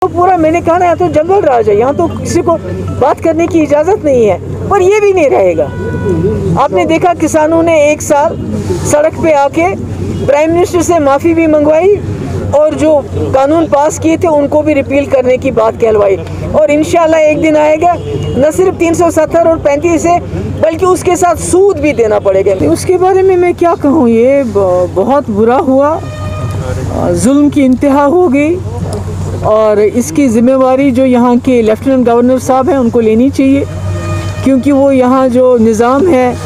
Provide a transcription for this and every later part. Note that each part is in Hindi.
पूरा मैंने कहा ना, यहाँ तो जंगल राज है, यहाँ तो किसी को बात करने की इजाज़त नहीं है, पर ये भी नहीं रहेगा। आपने देखा किसानों ने 1 साल सड़क पे आके प्राइम मिनिस्टर से माफ़ी भी मंगवाई और जो कानून पास किए थे उनको भी रिपील करने की बात कहलवाई। और इंशाल्लाह एक दिन आएगा न सिर्फ 370 और 35 से, बल्कि उसके साथ सूद भी देना पड़ेगा। उसके बारे में मैं क्या कहूँ, ये बहुत बुरा हुआ, जुल्म की इंतहा हो गई और इसकी ज़िम्मेवारी जो यहाँ के लेफ्टिनेंट गवर्नर साहब हैं उनको लेनी चाहिए, क्योंकि वो यहाँ जो निज़ाम है,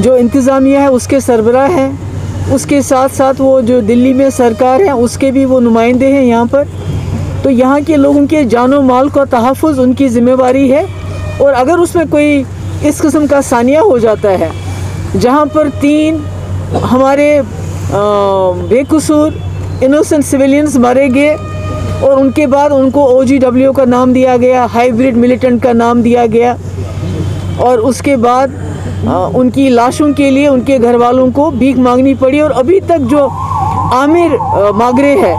जो इंतज़ामिया है उसके सरबराह हैं। उसके साथ साथ वो जो दिल्ली में सरकार है उसके भी वो नुमाइंदे हैं यहाँ पर। तो यहाँ के लोगों के जानो माल का तहफ़्फ़ुज़ उनकी ज़िम्मेवारी है। और अगर उसमें कोई इस किस्म का सानिया हो जाता है जहाँ पर 3 हमारे बेकसूर इनोसेंट सिविलियंस मारे गए और उनके बाद उनको OGW का नाम दिया गया, हाइब्रिड मिलिटेंट का नाम दिया गया, और उसके बाद उनकी लाशों के लिए उनके घर वालों को भीख मांगनी पड़ी। और अभी तक जो आमिर मागरे है,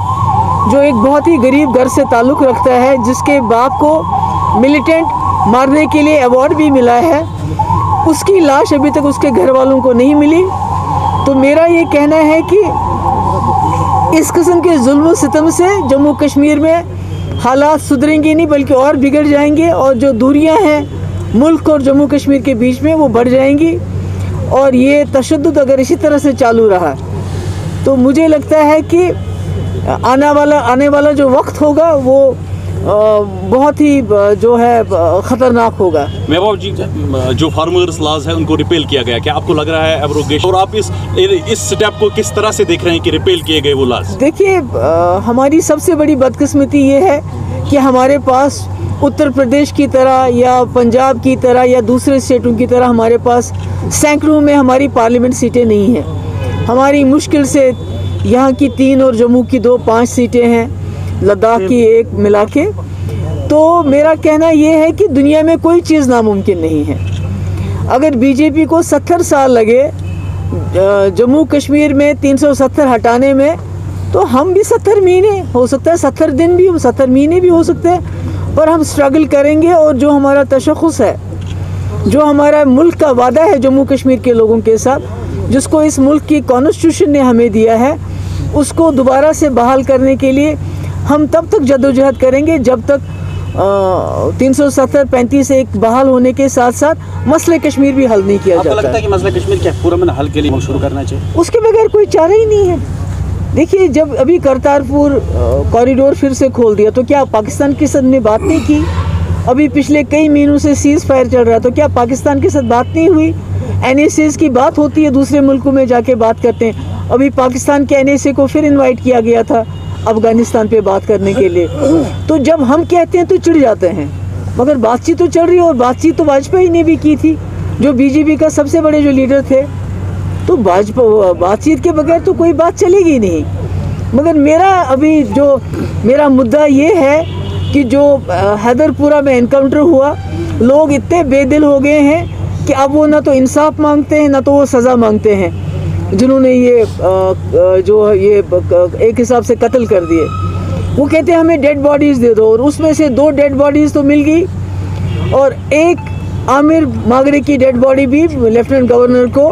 जो एक बहुत ही गरीब घर से ताल्लुक़ रखता है, जिसके बाप को मिलिटेंट मारने के लिए अवार्ड भी मिला है, उसकी लाश अभी तक उसके घर वालों को नहीं मिली। तो मेरा ये कहना है कि इस किस्म के जुल्म सितम से जम्मू कश्मीर में हालात सुधरेंगे नहीं, बल्कि और बिगड़ जाएंगे, और जो दूरियां हैं मुल्क और जम्मू कश्मीर के बीच में वो बढ़ जाएंगी। और ये तशद्दुद अगर इसी तरह से चालू रहा तो मुझे लगता है कि आने वाला जो वक्त होगा वो बहुत ही जो है ख़तरनाक होगा। महबूब जी, जो फार्मर्स लॉज है उनको रिपेल किया गया, क्या आपको लग रहा है एब्रोगेशन, और आप इस स्टेप को किस तरह से देख रहे हैं कि रिपेल किए गए वो लॉज? देखिए, हमारी सबसे बड़ी बदकिस्मती ये है कि हमारे पास उत्तर प्रदेश की तरह या पंजाब की तरह या दूसरे स्टेटों की तरह हमारे पास सैकड़ों में हमारी पार्लियामेंट सीटें नहीं हैं। हमारी मुश्किल से यहाँ की 3 और जम्मू की 2 5 सीटें हैं, लद्दाख की 1 मिला के। तो मेरा कहना ये है कि दुनिया में कोई चीज़ नामुमकिन नहीं है। अगर बीजेपी को 70 साल लगे जम्मू कश्मीर में 370 हटाने में, तो हम भी 70 महीने हो सकता है, 70 दिन भी, 70 महीने भी हो सकते हैं, पर हम स्ट्रगल करेंगे। और जो हमारा तशख़्ख़ुस है, जो हमारा मुल्क का वादा है जम्मू कश्मीर के लोगों के साथ, जिसको इस मुल्क की कॉन्स्टिट्यूशन ने हमें दिया है, उसको दोबारा से बहाल करने के लिए हम तब तक जद्दोजहद करेंगे जब तक 370-35 एक बहाल होने के साथ साथ मसले कश्मीर भी हल नहीं किया जाता। आपको लगता है कि मसला कश्मीर क्या पूरा में हल के लिए शुरू करना चाहिए? उसके बगैर कोई चारा ही नहीं है। देखिए, जब अभी करतारपुर कॉरिडोर फिर से खोल दिया तो क्या पाकिस्तान के साथ में बात नहीं की? अभी पिछले कई महीनों से सीज़ फायर चल रहा है, तो क्या पाकिस्तान के साथ बात नहीं हुई? NSAs की बात होती है, दूसरे मुल्कों में जाके बात करते हैं। अभी पाकिस्तान के NSA को फिर इनवाइट किया गया था अफ़गानिस्तान पे बात करने के लिए। तो जब हम कहते हैं तो चिढ़ जाते हैं, मगर बातचीत तो चल रही है। और बातचीत तो वाजपेयी ने भी की थी, जो BJP का सबसे बड़े जो लीडर थे। तो बातचीत के बगैर तो कोई बात चलेगी नहीं। मगर मेरा मुद्दा ये है कि जो हैदरपुरा में एनकाउंटर हुआ, लोग इतने बेदिल हो गए हैं कि अब वो ना तो इंसाफ मांगते हैं ना तो वो सज़ा मांगते हैं, जिन्होंने ये एक हिसाब से कत्ल कर दिए। वो कहते हैं हमें डेड बॉडीज़ दे दो, और उसमें से 2 डेड बॉडीज़ तो मिल गई, और एक आमिर मागरे की डेड बॉडी भी लेफ्टिनेंट गवर्नर को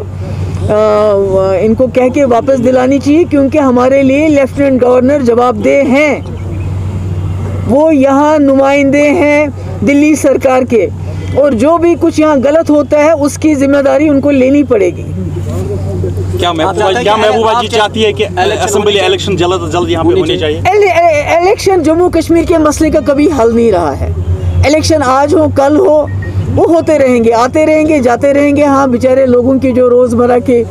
इनको कह के वापस दिलानी चाहिए, क्योंकि हमारे लिए लेफ्टिनेंट गवर्नर जवाबदेह हैं। वो यहाँ नुमाइंदे हैं दिल्ली सरकार के, और जो भी कुछ यहाँ गलत होता है उसकी जिम्मेदारी उनको लेनी पड़ेगी। क्या महबूबा जी चाहती है कि असेंबली इलेक्शन जल्द से जल्द यहाँ पे होने चाहिए? इलेक्शन जम्मू कश्मीर के मसले का कभी हल नहीं रहा है। इलेक्शन आज हो कल हो, वो होते रहेंगे, आते रहेंगे, जाते रहेंगे। हाँ, बेचारे लोगों की जो रोज़मर्रा के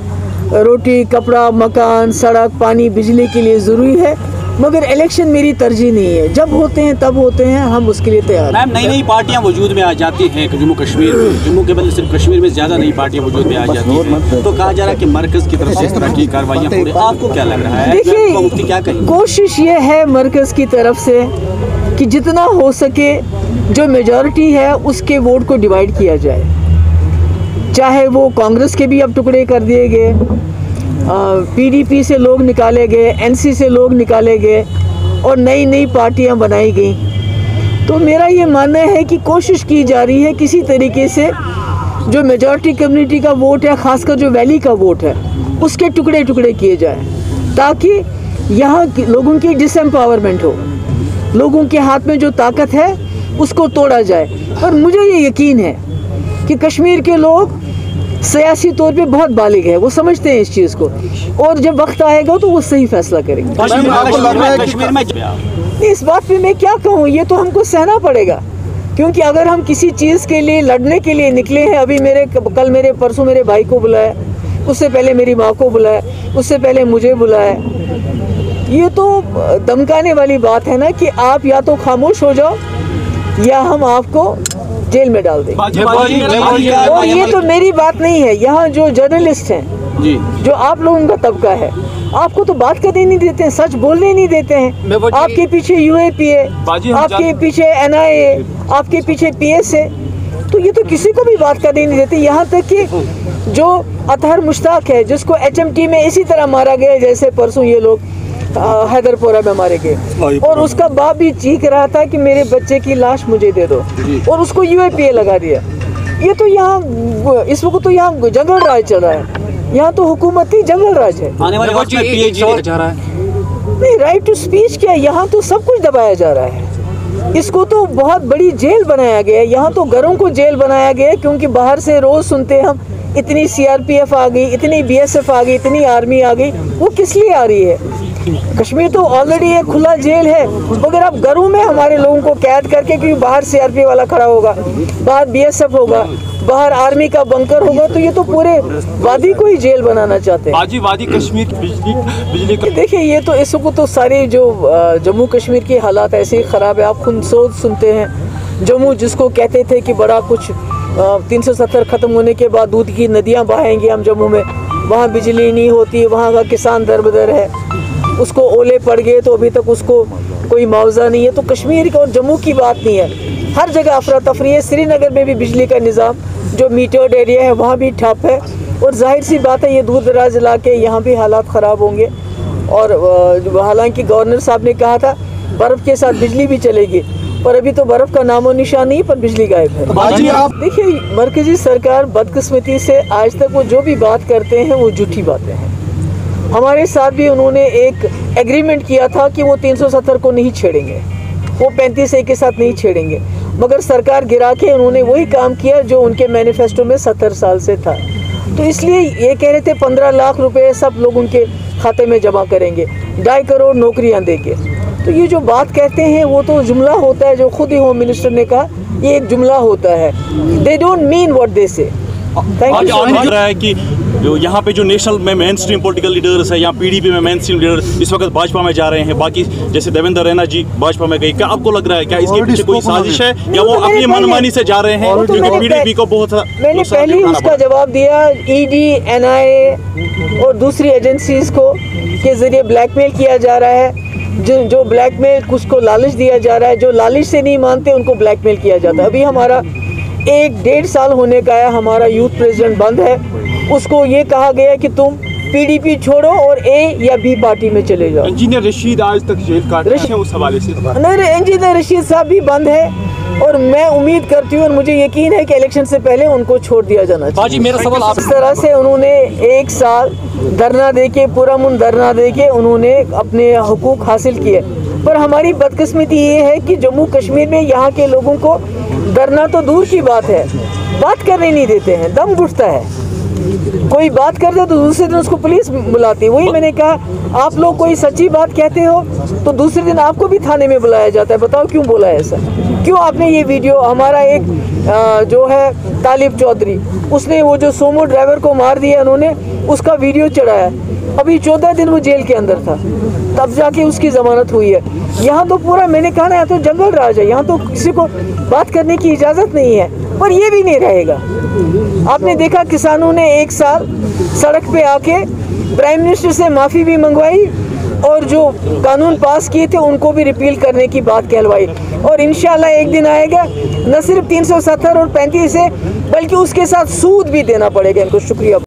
रोटी, कपड़ा, मकान, सड़क, पानी, बिजली के लिए ज़रूरी है, मगर इलेक्शन मेरी तरजीह नहीं है। जब होते हैं तब होते हैं, हम उसके लिए तैयार हैं। मैम, नई पार्टियां वजूद में आ जाती हैं जम्मू कश्मीर में, जम्मू के बदले सिर्फ कश्मीर में ज़्यादा नई पार्टियां वजूद में आ जाती हैं, तो कहा जा रहा है कि मरकज़ की तरफ से इस तरह की कार्रवाइयाँ हो रही हैं। आपको क्या लग रहा है? देखिए, मुफ्ती क्या कहें? कोशिश ये है मरकज़ की तरफ से कि जितना हो सके जो मेजॉरिटी है उसके वोट को डिवाइड किया जाए। चाहे वो कांग्रेस के भी अब टुकड़े कर दिए गए, PDP से लोग निकाले गए, NC से लोग निकाले गए, और नई पार्टियां बनाई गई। तो मेरा ये मानना है कि कोशिश की जा रही है किसी तरीके से जो मेजॉरिटी कम्युनिटी का वोट है, खासकर जो वैली का वोट है, उसके टुकड़े टुकड़े किए जाएं ताकि यहाँ लोगों की डिसएम्पावरमेंट हो, लोगों के हाथ में जो ताकत है उसको तोड़ा जाए। पर मुझे ये यकीन है कि कश्मीर के लोग सियासी तौर पे बहुत बालिग है, वो समझते हैं इस चीज़ को, और जब वक्त आएगा तो वो सही फैसला करेंगे। कश्मीर में इस बात पे मैं क्या कहूँ, ये तो हमको सहना पड़ेगा, क्योंकि अगर हम किसी चीज़ के लिए लड़ने के लिए निकले हैं, अभी परसों मेरे भाई को बुलाया, उससे पहले मेरी माँ को बुलाया, उससे पहले मुझे बुलाया, ये तो धमकाने वाली बात है ना कि आप या तो खामोश हो जाओ या हम आपको जेल में डाल देंगे। और ये तो मेरी बात नहीं है, यहाँ जो जर्नलिस्ट हैं जी, जो आप लोगों का तबका है, आपको तो बात करने नहीं देते हैं, सच बोलने नहीं देते हैं। आपके पीछे UAPA, आपके पीछे NIA, आपके पीछे PSA, तो ये तो किसी को भी बात करने नहीं देते। यहाँ तक कि जो अतहर मुश्ताक है, जिसको HMT में इसी तरह मारा गया जैसे परसों ये लोग हैदरपुरा में मारे गए, और उसका बाप भी चीख रहा था कि मेरे बच्चे की लाश मुझे दे दो, और उसको UAPA लगा दिया। ये तो यहाँ इस वक्त तो यहाँ जंगल राज चल रहा है, यहाँ तो हुकूमती जंगल राज है। आने वाले वक्त में PhD जा रहा है। नहीं, राइट टू स्पीच क्या, यहाँ तो सब कुछ दबाया जा रहा है। इसको तो बहुत बड़ी जेल बनाया गया है, यहाँ तो घरों को जेल बनाया गया है, क्योंकि बाहर से रोज सुनते हैं हम इतनी CRPF आ गई, इतनी BSF आ गई, इतनी आर्मी आ गई। वो किस लिए आ रही है? कश्मीर तो ऑलरेडी एक खुला जेल है, मगर अब घरों में हमारे लोगों को कैद करके, क्योंकि बाहर CRPF वाला खड़ा होगा, बाहर BSF होगा, बाहर आर्मी का बंकर होगा, तो ये तो पूरे वादी को ही जेल बनाना चाहते हैं। वादी कश्मीर बिजली देखिए, ये तो इस वक्त तो सारी जो जम्मू कश्मीर की हालात ऐसे ही ख़राब है। आप खुद सोच सुनते हैं, जम्मू जिसको कहते थे कि बड़ा कुछ 370 ख़त्म होने के बाद दूध की नदियाँ बहाएंगे हम जम्मू में, वहाँ बिजली नहीं होती, वहाँ का किसान दरबदर है, उसको ओले पड़ गए तो अभी तक उसको कोई मुआवजा नहीं है। तो कश्मीर और जम्मू की बात नहीं है, हर जगह अफरा तफरी है। श्रीनगर में भी बिजली का निज़ाम जो मीटर्ड एरिया है वहाँ भी ठप है, और जाहिर सी बात है ये दूर दराज इलाके, यहाँ भी हालात ख़राब होंगे। और हालांकि गवर्नर साहब ने कहा था बर्फ़ के साथ बिजली भी चलेगी, पर अभी तो बर्फ़ का नामो निशान नहीं, पर बिजली गायब है। देखिए, मरकज़ी सरकार बदकिस्मती से आज तक वो जो भी बात करते हैं वो झूठी बातें हैं। हमारे साथ भी उन्होंने एक एग्रीमेंट किया था कि वो 370 को नहीं छेड़ेंगे, वो 35A के साथ नहीं छेड़ेंगे, मगर सरकार गिरा के उन्होंने वही काम किया जो उनके मैनिफेस्टो में 70 साल से था। तो इसलिए ये कह रहे थे 15 लाख रुपए सब लोग उनके खाते में जमा करेंगे, 2.5 करोड़ नौकरियां देके। तो ये जो बात कहते हैं वो तो जुमला होता है, जो खुद ही होम मिनिस्टर ने कहा, ये एक जुमला होता है। They don't mean what they say. Thank you. रहा है कि जो यहाँ पे जो नेशनल में मेन स्ट्रीम पॉलिटिकल लीडर्स है, यहाँ PDP में मेन स्ट्रीम लीडर इस वक्त भाजपा में जा रहे हैं, बाकी जैसे देवेंद्र रैना जी भाजपा में गए, क्या आपको लग रहा है क्या इसके पीछे कोई साजिश है या वो अपनी मनमानी से जा रहे हैं? क्योंकि PDP को बहुत मैंने पहले ही उसका जवाब दिया, ED, NIA और दूसरी एजेंसीज को के जरिए ब्लैकमेल किया जा रहा है। जो ब्लैकमेल, कुछ को लालच दिया जा रहा है, जो लालच से नहीं मानते उनको ब्लैकमेल किया जाता है। अभी हमारा 1-1.5 साल होने का है, हमारा यूथ प्रेसिडेंट बंद है, उसको ये कहा गया कि तुम PDP छोड़ो और A या B पार्टी में चले जाओ। इंजीनियर रशीद आज तक जेल काट रहे हैं उस हवाले से। नहीं, इंजीनियर रशीद साहब भी बंद है, और मैं उम्मीद करती हूँ और मुझे यकीन है कि इलेक्शन से पहले उनको छोड़ दिया जाना चाहिए। मेरा सवाल इस तरह से उन्होंने 1 साल धरना देके, पूरा मुन धरना देके उन्होंने अपने हुकूक हासिल किए। पर हमारी बदकिस्मती ये है कि जम्मू कश्मीर में यहाँ के लोगों को धरना तो दूर की बात है, बात करने नहीं देते हैं। दम घुटता है, कोई बात करते तो दूसरे दिन उसको पुलिस बुलाती है। वही मैंने कहा, आप लोग कोई सच्ची बात कहते हो तो दूसरे दिन आपको भी थाने में बुलाया जाता है। बताओ क्यों बोला ऐसा, क्यों आपने ये वीडियो, हमारा एक जो है तालिब चौधरी, उसने वो जो सोमो ड्राइवर को मार दिया उन्होंने, उसका वीडियो चढ़ाया। अभी 14 दिन वो जेल के अंदर था, तब जाके उसकी जमानत हुई है। यहाँ तो पूरा, मैंने कहा ना, यहाँ तो जंगल राज है, यहाँ तो किसी को बात करने की इजाज़त नहीं है, पर ये भी नहीं रहेगा। आपने देखा किसानों ने 1 साल सड़क पे आके प्राइम मिनिस्टर से माफ़ी भी मंगवाई, और जो कानून पास किए थे उनको भी रिपील करने की बात कहलवाई। और इंशाल्लाह एक दिन आएगा, न सिर्फ 370 और 35 से, बल्कि उसके साथ सूद भी देना पड़ेगा इनको। शुक्रिया।